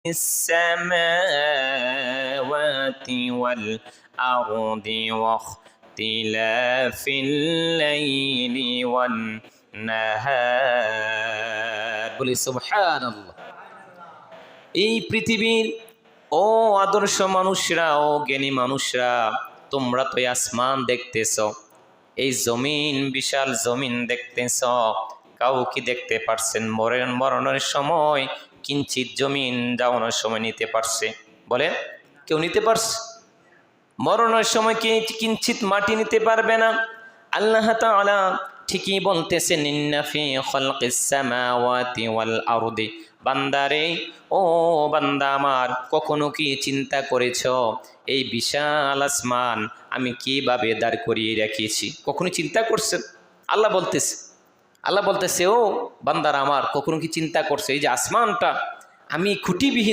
السماوات والأرض واختلاف الليل والنهار বলি সুবহানাল্লাহ। এই পৃথিবীর ও আদর্শ মানুষরা, ও জ্ঞানী মানুষরা, তোমরা তো এই আসমান দেখতেছ, এই জমিন, বিশাল জমিন দেখতেছ। কাউ কি দেখতে পারছেন মরণের সময় কিঞ্চিত জমিন যাওয়ানোর সময় নিতে পারছে? বলেন, কেউ নিতে পারছে? মরণের সময় কি কিঞ্চিত মাটি নিতে পারবে না। আল্লাহ তাআলা ঠিকই বলতেছেন, ইন্না ফি খালকিস সামাওয়াতি ওয়াল আরদি, বান্দারে, ও বান্দা আমার, কখনো কি চিন্তা করেছ এই বিশাল আসমান আমি কিভাবে দাঁড় করিয়ে রেখেছি? কখনো চিন্তা করছেন? আল্লাহ বলতেছে ও বান্দারা আমার, কখনো কি চিন্তা করছে এই যে আসমানটা আমি খুঁটিবিহীন